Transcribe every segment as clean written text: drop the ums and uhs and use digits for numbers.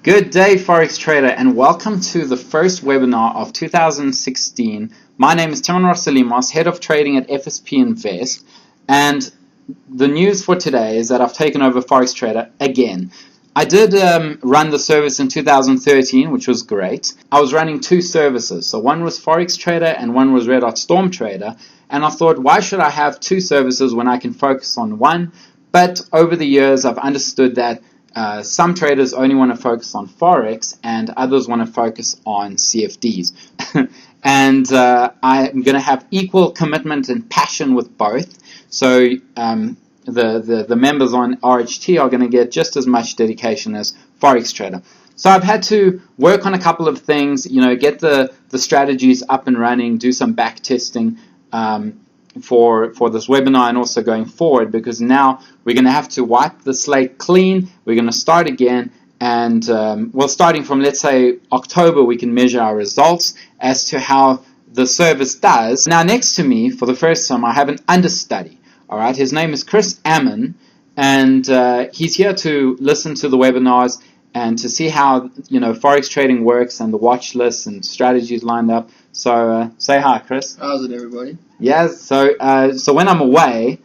Good day, Forex Trader, and welcome to the first webinar of 2016. My name is Timon Rossalimos, Head of Trading at FSP Invest, and the news for today is that I've taken over Forex Trader again. I did run the service in 2013, which was great. I was running two services, so one was Forex Trader and one was Red Hot Storm Trader, and I thought, why should I have two services when I can focus on one? But over the years, I've understood that some traders only want to focus on Forex and others want to focus on CFDs. And I'm going to have equal commitment and passion with both. So the members on RHT are going to get just as much dedication as Forex Trader. So I've had to work on a couple of things, get the strategies up and running, do some back testing for this webinar and also going forward, because now we're going to have to wipe the slate clean. We're going to start again, and starting from, let's say, October, we can measure our results as to how the service does. Now, next to me, for the first time, I have an understudy. All right, his name is Chris Ammon, and he's here to listen to the webinars and to see how Forex trading works and the watch lists and strategies lined up. So say hi, Chris. How's it, everybody? Yeah. So when I'm away,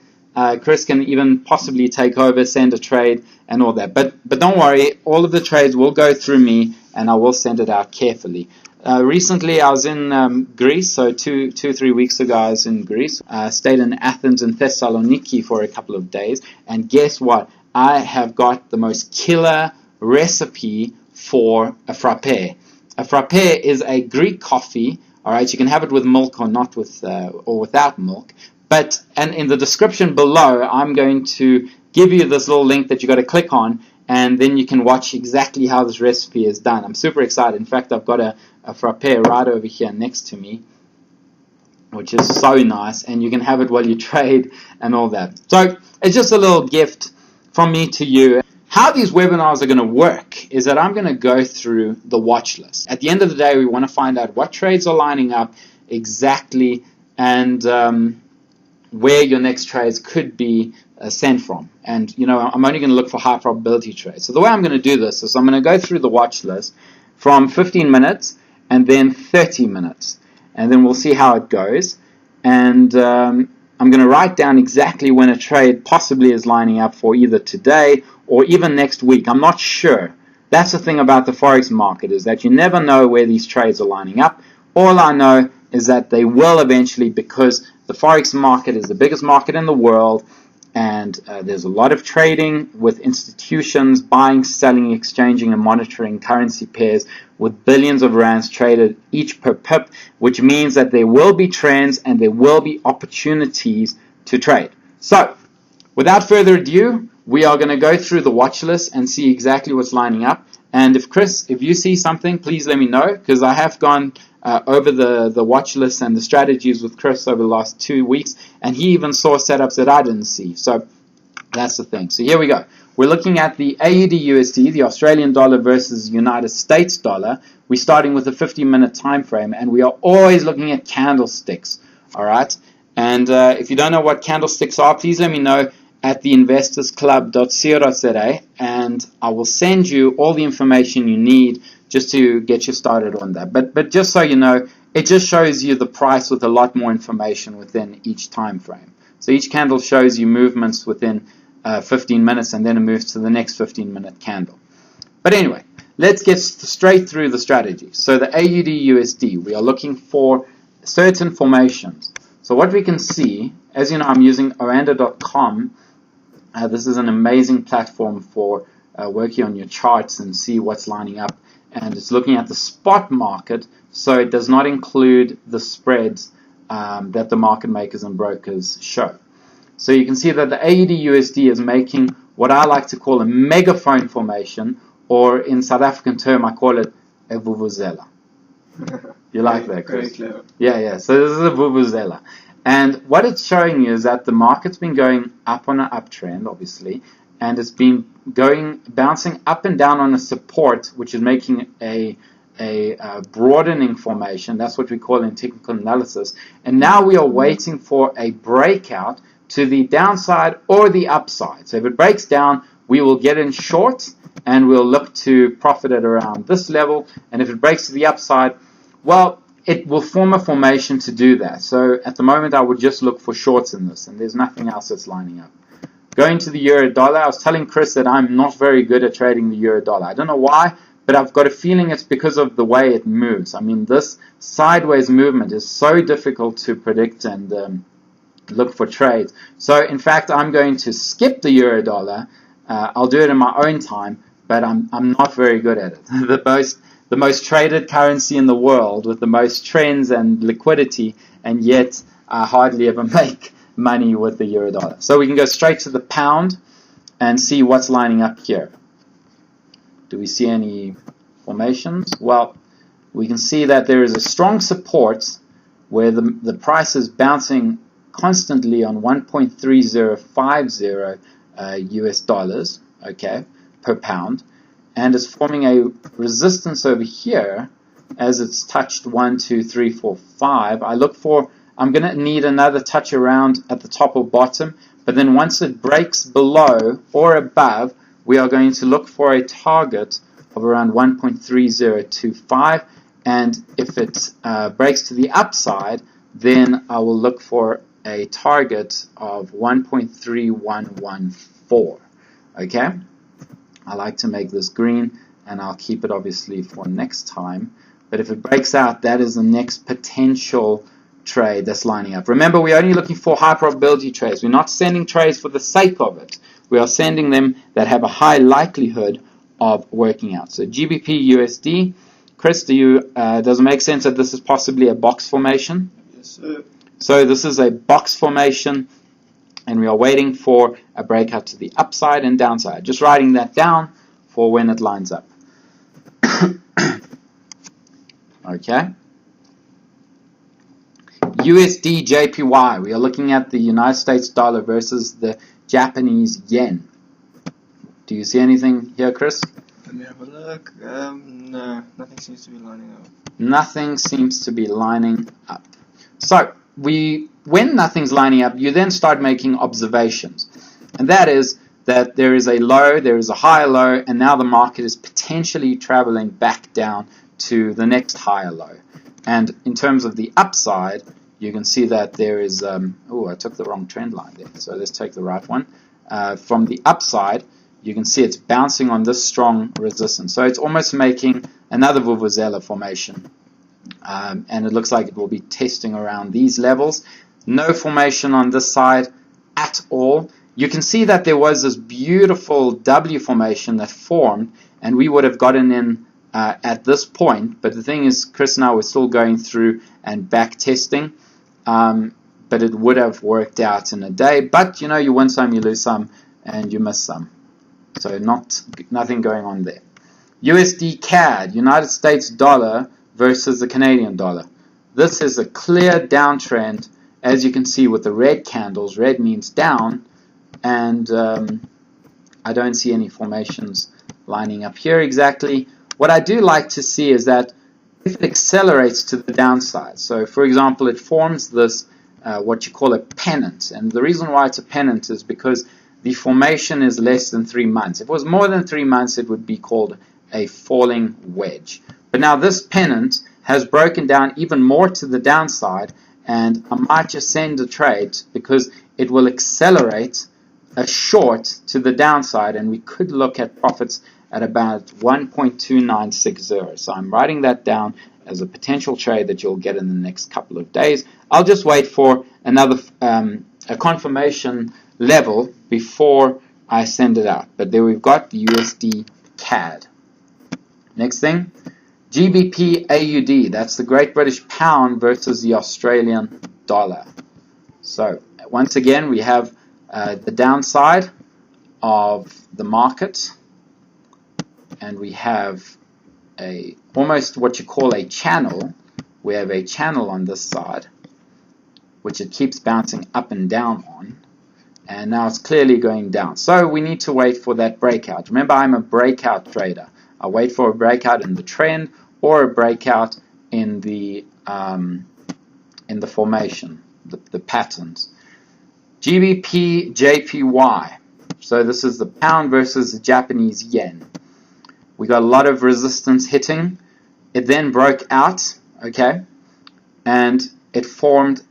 Chris can even possibly take over, send a trade, and all that. But don't worry, all of the trades will go through me, and I will send it out carefully. Recently, I was in Greece, so 3 weeks ago, I was in Greece. Stayed in Athens and Thessaloniki for a couple of days, and guess what? I have got the most killer recipe for a frappe. A frappe is a Greek coffee. All right, you can have it with milk or not with or without milk. And in the description below, I'm going to give you this little link that you got to click on, and then you can watch exactly how this recipe is done. I'm super excited. In fact, I've got a frappe right over here next to me, which is so nice, and you can have it while you trade and all that. So it's just a little gift from me to you. How these webinars are going to work is that I'm going to go through the watch list. At the end of the day, we want to find out what trades are lining up exactly, and where your next trades could be sent from. And I'm only going to look for high probability trades. So the way I'm going to do this is I'm going to go through the watch list from 15 minutes and then 30 minutes, and then we'll see how it goes. And I'm going to write down exactly when a trade possibly is lining up for either today or even next week. I'm not sure. That's the thing about the Forex market, is that you never know where these trades are lining up. All I know is that they will eventually, because the Forex market is the biggest market in the world, and there's a lot of trading with institutions buying, selling, exchanging, and monitoring currency pairs with billions of rands traded each per pip, which means that there will be trends and there will be opportunities to trade. So, without further ado, we are going to go through the watch list and see exactly what's lining up. And if you see something, please let me know, because I have gone over the watch list and the strategies with Chris over the last 2 weeks, and he even saw setups that I didn't see. So that's the thing. So here we go. We're looking at the AUD USD, the Australian dollar versus United States dollar. We're starting with a 50-minute time frame, and we are always looking at candlesticks. All right. And if you don't know what candlesticks are, please let me know at theinvestorsclub.co.za, and I will send you all the information you need just to get you started on that. But just so you know, it just shows you the price with a lot more information within each time frame. So each candle shows you movements within 15 minutes, and then it moves to the next 15-minute candle. But anyway, let's get straight through the strategy. So the AUD USD, we are looking for certain formations. So what we can see, as you know, I'm using oranda.com. This is an amazing platform for working on your charts and see what's lining up. And it's looking at the spot market, so it does not include the spreads that the market makers and brokers show. So you can see that the AUD USD is making what I like to call a megaphone formation, or in South African term, I call it a vuvuzela. You like that, Chris? Very clever. Yeah. So this is a vuvuzela. And what it's showing you is that the market's been going up on an uptrend, obviously, and it's been bouncing up and down on a support, which is making a broadening formation. That's what we call in technical analysis. And now we are waiting for a breakout to the downside or the upside. So if it breaks down, we will get in short, and we'll look to profit at around this level. And if it breaks to the upside, well, it will form a formation to do that. So at the moment, I would just look for shorts in this, and there's nothing else that's lining up. Going to the euro dollar, I was telling Chris that I'm not very good at trading the euro dollar. I don't know why, but I've got a feeling it's because of the way it moves. I mean, this sideways movement is so difficult to predict and look for trades. So in fact, I'm going to skip the euro dollar. I'll do it in my own time, but I'm not very good at it. The most traded currency in the world with the most trends and liquidity, and yet I hardly ever make money with the euro dollar. So we can go straight to the pound and see what's lining up here. Do we see any formations? Well, we can see that there is a strong support where the price is bouncing constantly on 1.3050 US dollars, okay, per pound, and is forming a resistance over here as it's touched 1, 2, 3, 4, 5. I'm going to need another touch around at the top or bottom, but then once it breaks below or above, we are going to look for a target of around 1.3025, and if it breaks to the upside, then I will look for a target of 1.3114. Okay, I like to make this green, and I'll keep it obviously for next time. But if it breaks out, that is the next potential trade that's lining up. Remember, we're only looking for high probability trades. We're not sending trades for the sake of it. We are sending them that have a high likelihood of working out. So GBP USD, Chris, does it make sense that this is possibly a box formation? Yes, sir. So this is a box formation, and we are waiting for a breakout to the upside and downside. Just writing that down for when it lines up. Okay. USD JPY. We are looking at the United States dollar versus the Japanese yen. Do you see anything here, Chris? Let me have a look. No, nothing seems to be lining up. Nothing seems to be lining up. So, when nothing's lining up, you then start making observations. And that is that there is a low, there is a higher low, and now the market is potentially traveling back down to the next higher low. And in terms of the upside, you can see that there is, I took the wrong trend line there, so let's take the right one. From the upside, you can see it's bouncing on this strong resistance. So it's almost making another Vuvuzela formation. And it looks like it will be testing around these levels. No formation on this side at all. You can see that there was this beautiful W formation that formed, and we would have gotten in at this point. But the thing is, Chris and I were still going through and back testing. But it would have worked out in a day. But, you know, you win some, you lose some, and you miss some. So nothing going on there. USD CAD, United States dollar versus the Canadian dollar. This is a clear downtrend, as you can see with the red candles. Red means down, and I don't see any formations lining up here exactly. What I do like to see is that if it accelerates to the downside, so for example it forms this what you call a pennant, and the reason why it's a pennant is because the formation is less than 3 months. If it was more than 3 months, it would be called a falling wedge. But now this pennant has broken down even more to the downside, and I might just send a trade because it will accelerate a short to the downside, and we could look at profits at about 1.2960. So I'm writing that down as a potential trade that you'll get in the next couple of days. I'll just wait for another a confirmation level before I send it out. But there we've got the USD CAD. Next thing, GBP AUD. That's the Great British Pound versus the Australian dollar. So once again, we have the downside of the market, and we have almost what you call a channel. We have a channel on this side, which it keeps bouncing up and down on, and now it's clearly going down. So we need to wait for that breakout. Remember, I'm a breakout trader. I wait for a breakout in the trend or a breakout in the formation, the patterns. GBP JPY. So this is the pound versus the Japanese yen. We got a lot of resistance hitting. It then broke out, okay, and it formed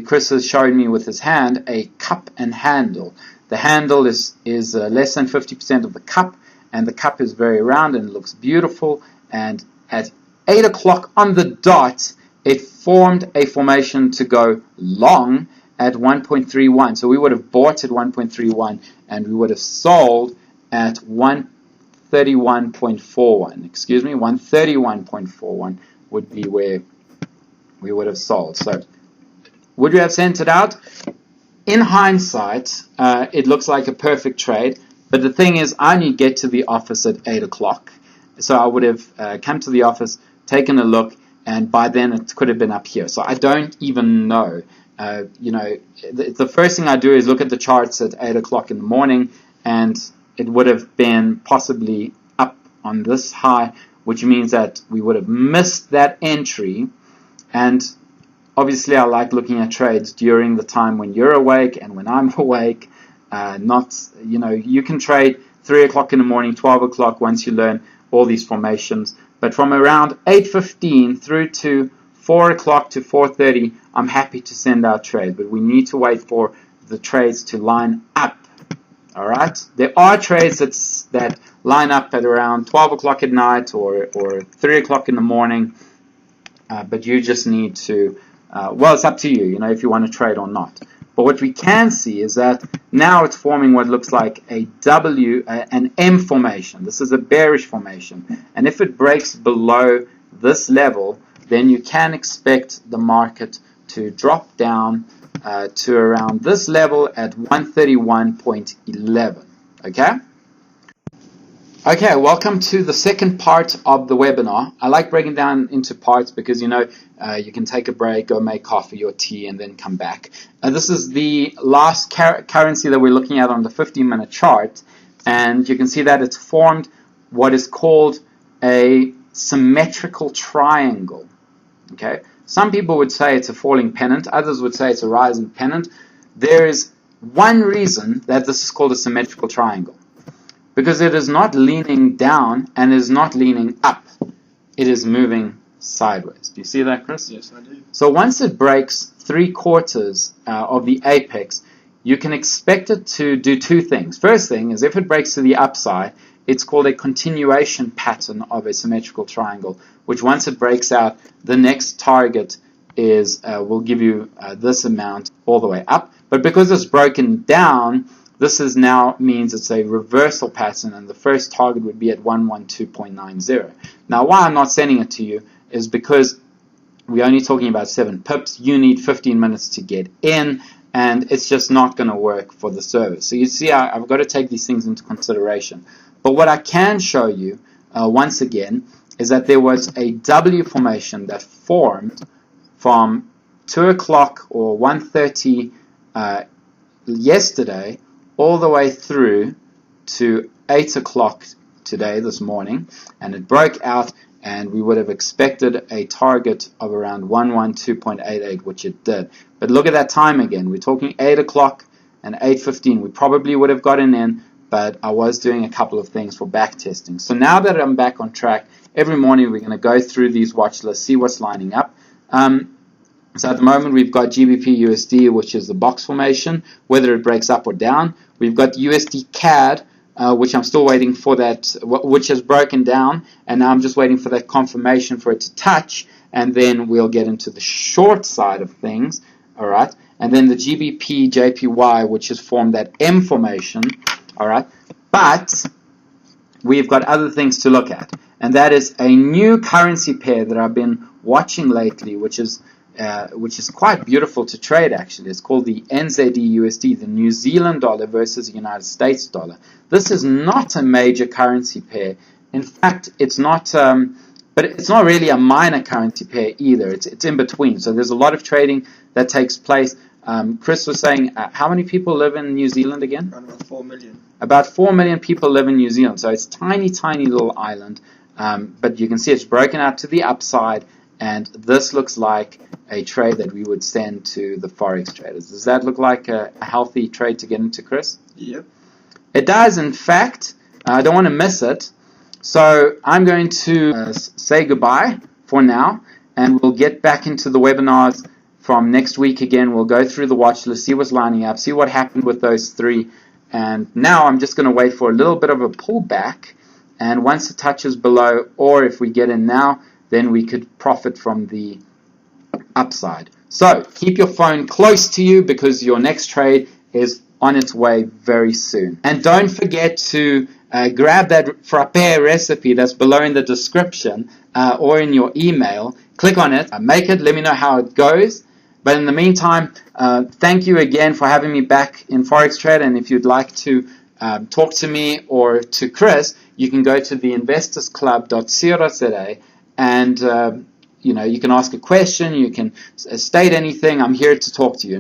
Chris has showed me with his hand, a cup and handle. The handle is less than 50% of the cup, and the cup is very round and looks beautiful. And at 8 o'clock on the dot, it formed a formation to go long at 1.31. So we would have bought at 1.31, and we would have sold at 131.41. Excuse me, 131.41 would be where we would have sold. So would we have sent it out? In hindsight, it looks like a perfect trade. But the thing is, I only get to the office at 8 o'clock. So I would have come to the office, taken a look, and by then it could have been up here. So I don't even know. The first thing I do is look at the charts at 8 o'clock in the morning, and it would have been possibly up on this high, which means that we would have missed that entry. And obviously, I like looking at trades during the time when you're awake and when I'm awake. You can trade 3 o'clock in the morning, 12 o'clock once you learn all these formations. But from around 8:15 through to 4 o'clock to 4:30, I'm happy to send out trades. But we need to wait for the trades to line up. All right? There are trades that line up at around 12 o'clock at night or 3 o'clock in the morning. But you just need to, it's up to you, if you want to trade or not. But what we can see is that now it's forming what looks like an M formation. This is a bearish formation. And if it breaks below this level, then you can expect the market to drop down to around this level at 131.11. Okay? Okay, welcome to the second part of the webinar. I like breaking down into parts because, you can take a break, go make coffee or tea, and then come back. This is the last currency that we're looking at on the 15-minute chart, and you can see that it's formed what is called a symmetrical triangle. Okay, some people would say it's a falling pennant, others would say it's a rising pennant. There is one reason that this is called a symmetrical triangle. Because it is not leaning down and is not leaning up. It is moving sideways. Do you see that, Chris? Yes, I do. So once it breaks 3/4 of the apex, you can expect it to do two things. First thing is if it breaks to the upside, it's called a continuation pattern of a symmetrical triangle, which once it breaks out, the next target is will give you this amount all the way up. But because it's broken down, this is now means it's a reversal pattern, and the first target would be at 112.90. Now, why I'm not sending it to you is because we're only talking about 7 pips. You need 15 minutes to get in, and it's just not going to work for the service. So you see, I've got to take these things into consideration. But what I can show you, once again, is that there was a W formation that formed from 2 o'clock or 1:30 yesterday all the way through to 8 o'clock today, this morning, and it broke out, and we would have expected a target of around 112.88, which it did. But look at that time again. We're talking 8 o'clock and 8:15. We probably would have gotten in, but I was doing a couple of things for back testing. So now that I'm back on track, every morning we're going to go through these watch lists, see what's lining up. So at the moment we've got GBP USD, which is the box formation, whether it breaks up or down. We've got USD CAD, which I'm still waiting for that, which has broken down, and now I'm just waiting for that confirmation for it to touch, and then we'll get into the short side of things, all right? And then the GBP JPY, which has formed that M formation, all right? But we've got other things to look at, and that is a new currency pair that I've been watching lately, which is quite beautiful to trade, actually. It's called the NZD-USD, the New Zealand dollar versus the United States dollar. This is not a major currency pair. In fact, it's not, but it's not really a minor currency pair either. It's in between. So there's a lot of trading that takes place. Chris was saying, how many people live in New Zealand again? Around about 4 million. About 4 million people live in New Zealand. So it's a tiny, tiny little island. But you can see it's broken out to the upside. And this looks like a trade that we would send to the Forex traders. Does that look like a healthy trade to get into, Chris? Yep. It does, in fact. I don't want to miss it. So I'm going to say goodbye for now, and we'll get back into the webinars from next week again. We'll go through the watch list, see what's lining up, see what happened with those three. And now I'm just going to wait for a little bit of a pullback. And once it touches below, or if we get in now, then we could profit from the upside. So keep your phone close to you because your next trade is on its way very soon. And don't forget to grab that frappe recipe that's below in the description or in your email. Click on it, make it, let me know how it goes. But in the meantime, thank you again for having me back in Forex Trader. And if you'd like to talk to me or to Chris, you can go to theinvestorsclub.co.za and you can ask a question, you can state anything. I'm here to talk to you.